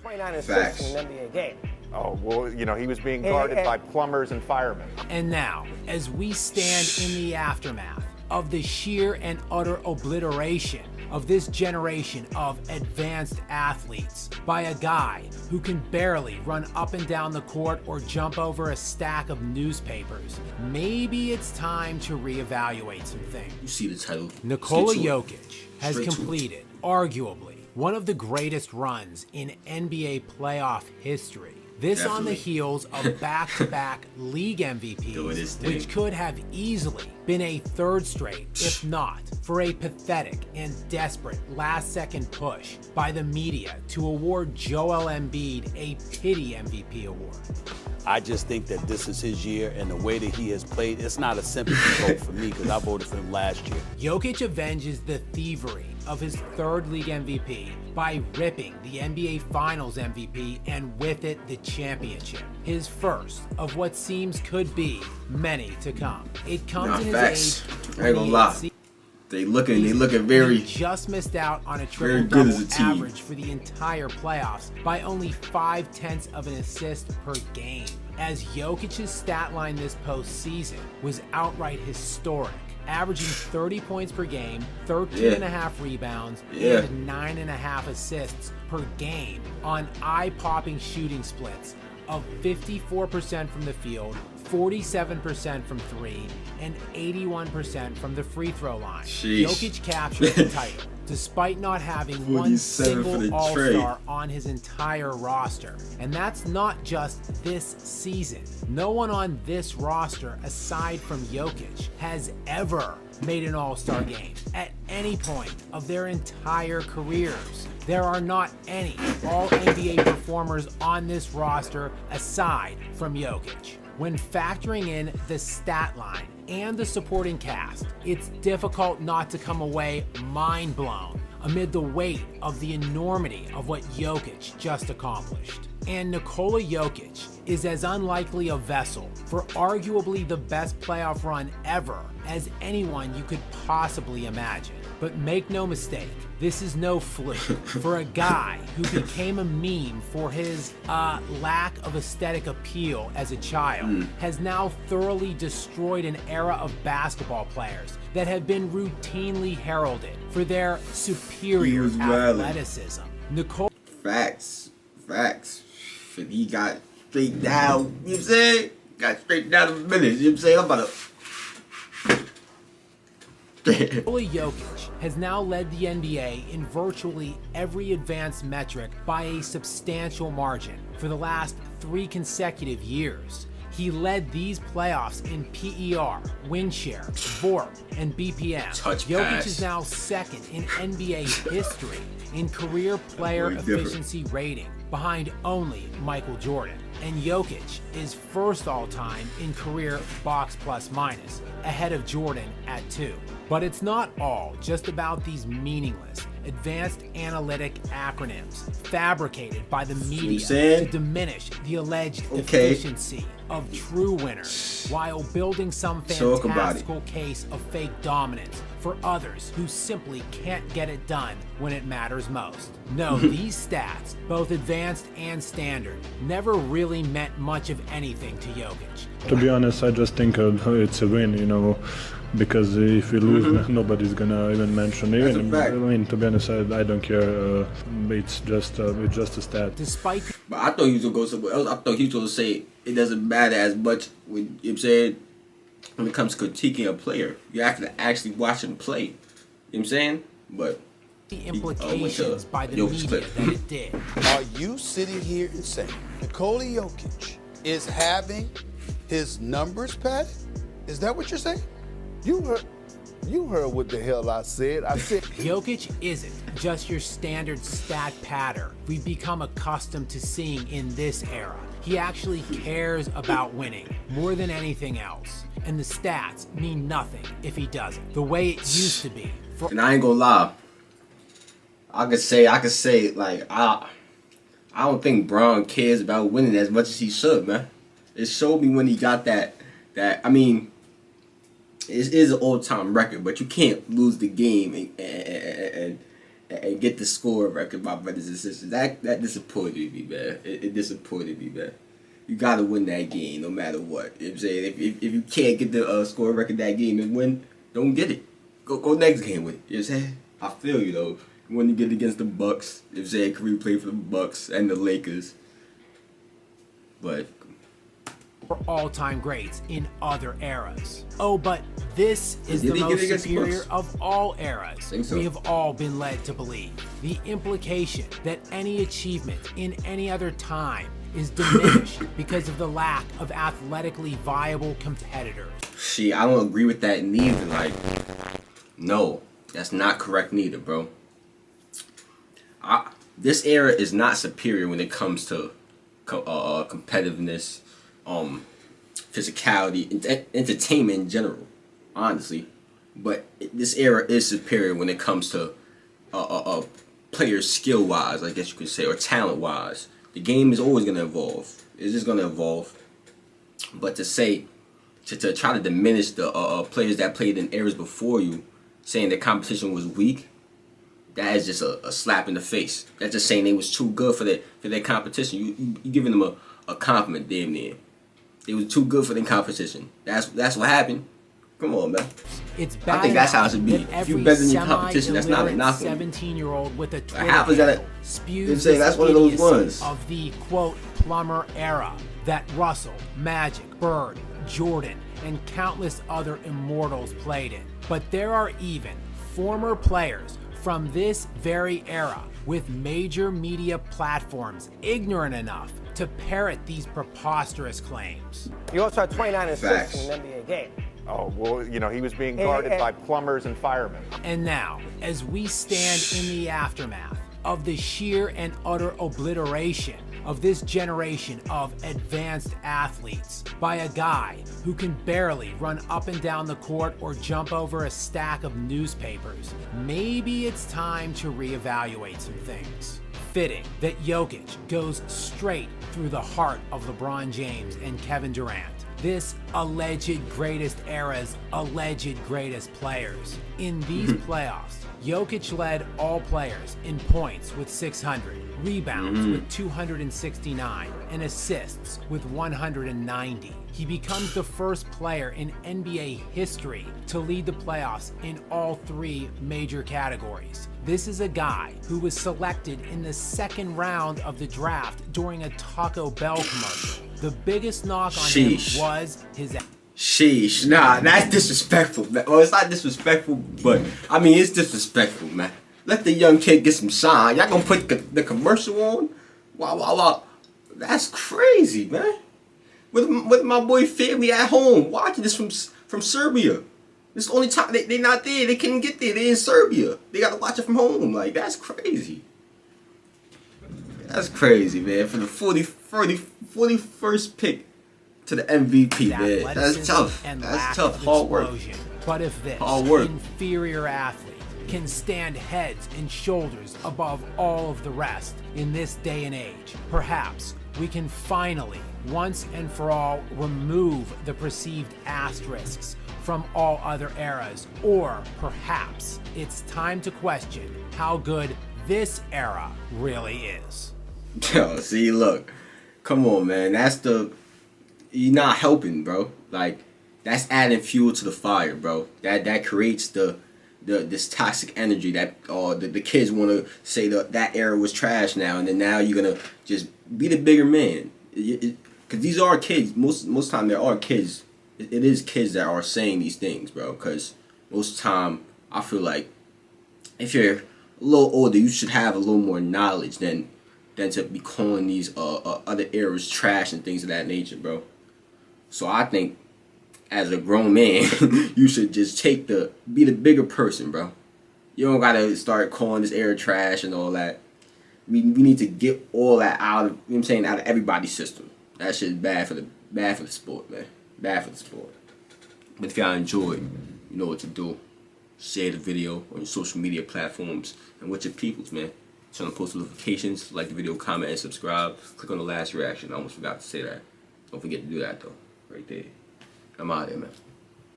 29 assists in an NBA game. Oh, well, you know, he was being guarded by plumbers and firemen. And now, as we stand in the aftermath of the sheer and utter obliteration of this generation of advanced athletes by a guy who can barely run up and down the court or jump over a stack of newspapers, maybe it's time to reevaluate some things. You see the title. Nikola Jokic has completed, arguably, one of the greatest runs in NBA playoff history. This on the heels of back-to-back league MVPs, which could have easily been a third straight, if not for a pathetic and desperate last-second push by the media to award Joel Embiid a pity MVP award. I just think that this is his year, and the way that he has played, it's not a sympathy vote for me because I voted for him last year. Jokic avenges the thievery of his third league MVP by ripping the NBA Finals MVP and with it the championship. His first of what seems could be many to come. It comes in his age. I ain't gonna lie. They looking very. He just missed out on a triple-double average for the entire playoffs by only 0.5 of an assist per game. As Jokic's stat line this postseason was outright historic, averaging 30 points per game, 13.5 rebounds, and 9.5 assists per game on eye-popping shooting splits of 54% from the field, 47% from three, and 81% from the free throw line. Jokic captured the title, despite not having one single All-Star on his entire roster. And that's not just this season. No one on this roster, aside from Jokic, has ever made an All-Star game at any point of their entire careers. There are not any All-NBA performers on this roster aside from Jokic. When factoring in the stat line and the supporting cast, it's difficult not to come away mind blown amid the weight of the enormity of what Jokic just accomplished. And Nikola Jokic is as unlikely a vessel for arguably the best playoff run ever as anyone you could possibly imagine. But make no mistake, this is no fluke. For a guy who became a meme for his lack of aesthetic appeal as a child, has now thoroughly destroyed an era of basketball players that have been routinely heralded for their superior athleticism. Nikola. Facts. He got straight down, you know what I'm saying? Got straight down the minutes, you know what I'm saying? I'm about to... Nikola Jokic has now led the NBA in virtually every advanced metric by a substantial margin for the last 3 consecutive years. He led these playoffs in PER, win share, VORP, and BPM. Jokic is now second in NBA history in career player efficiency rating, behind only Michael Jordan. And Jokic is first all-time in career box plus minus, ahead of Jordan at 2. But it's not all just about these meaningless, advanced analytic acronyms fabricated by the media to diminish the alleged efficiency of true winners while building some fantastical case of fake dominance for others who simply can't get it done when it matters most. No, these stats, both advanced and standard, never really meant much of anything to Jokic. To be honest, I just think it's a win, you know, because if we lose, nobody's gonna even mention it. I mean, to be honest, I don't care. It's just a stat. But I thought he was gonna go somewhere else. I thought he was gonna say it doesn't matter as much when, you know what I'm saying, when it comes to critiquing a player. You have to actually watch him play. You know what I'm saying? But the implications by the media that it did. Are you sitting here and saying Nikola Jokic is having his numbers padded? Is that what you're saying? You heard what the hell I said. I said Jokic isn't just your standard stat patter we've become accustomed to seeing in this era. He actually cares about winning more than anything else. And the stats mean nothing if he doesn't, the way it used to be. And I ain't gonna lie. I could say like I don't think Bron cares about winning as much as he should, man. It showed me when he got that I mean, it is an all-time record, but you can't lose the game and and get the score record, my brothers and sisters. That disappointed me, man. It disappointed me, man. You gotta win that game no matter what. You know what I'm saying? If you can't get the score record that game and win, don't get it. Go next game with it. You know what I'm saying? I feel you though. When you get against the Bucks, you know what I'm saying? Kareem played for the Bucks and the Lakers. But for all-time greats in other eras. Oh, but this is the Did he get most against the superior Bucks? of all eras. Think so. We have all been led to believe. The implication that any achievement in any other time is diminished because of the lack of athletically viable competitors. see, I don't agree with that neither. Like, no, that's not correct neither, bro. This era is not superior when it comes to competitiveness, physicality, entertainment in general, honestly. But this era is superior when it comes to players skill-wise, I guess you could say, or talent-wise. The game is always gonna evolve. It's just gonna evolve. But to say, to try to diminish the players that played in eras before you, saying the competition was weak, that is just a slap in the face. That's just saying they was too good for their competition. You giving them a compliment, damn near. They was too good for their competition. That's what happened. Come on, man. It's bad. I think that's how it should be. If you're better than your competition, that's not a knock on you. 17-year-old with a Twitter How is that handle spews saying that's one of those ones of the quote Plumber era that Russell, Magic, Bird, Jordan, and countless other immortals played in. But there are even former players from this very era with major media platforms ignorant enough to parrot these preposterous claims. You also had 29 assists Facts. in an NBA game. Oh, well, he was being guarded by plumbers and firemen. And now, as we stand in the aftermath of the sheer and utter obliteration of this generation of advanced athletes by a guy who can barely run up and down the court or jump over a stack of newspapers, maybe it's time to reevaluate some things. Fitting that Jokic goes straight through the heart of LeBron James and Kevin Durant, this alleged greatest era's alleged greatest players. In these playoffs, Jokic led all players in points with 600, rebounds with 269, and assists with 190. He becomes the first player in NBA history to lead the playoffs in all three major categories. This is a guy who was selected in the second round of the draft during a Taco Bell commercial. The biggest knock on him was his... Sheesh, nah, that's disrespectful, man. Well, it's not disrespectful, but I mean, it's disrespectful, man. Let the young kid get some shine. Y'all gonna put the commercial on? Wow. That's crazy, man. With my boy family at home watching this from Serbia. This is the only time they not there. They couldn't get there. They in Serbia. They gotta watch it from home. Like, that's crazy. That's crazy, man. For the 41st pick to the MVP, man. That's tough. That's tough. Hard work. But if this inferior athlete can stand heads and shoulders above all of the rest in this day and age, perhaps we can finally, once and for all, remove the perceived asterisks from all other eras. Or perhaps it's time to question how good this era really is. Yo, see, look. Come on, man. You're not helping, bro. Like, that's adding fuel to the fire, bro. That creates this toxic energy that the kids want to say that era was trash now, and then now you're gonna just be the bigger man. Because these are kids. Most time there are kids. It is kids that are saying these things, bro. Because most time I feel like if you're a little older, you should have a little more knowledge than to be calling these other eras trash and things of that nature, bro. So I think, as a grown man, you should just be the bigger person, bro. You don't gotta start calling this era trash and all that. We need to get all that out of, you know what I'm saying, out of everybody's system. That shit is bad for the sport, man. Bad for the sport. But if y'all enjoyed, you know what to do. Share the video on your social media platforms and with your peoples, man. Turn on post notifications, like the video, comment, and subscribe. Click on the last reaction. I almost forgot to say that. Don't forget to do that, though. Right there. I'm out of here, man.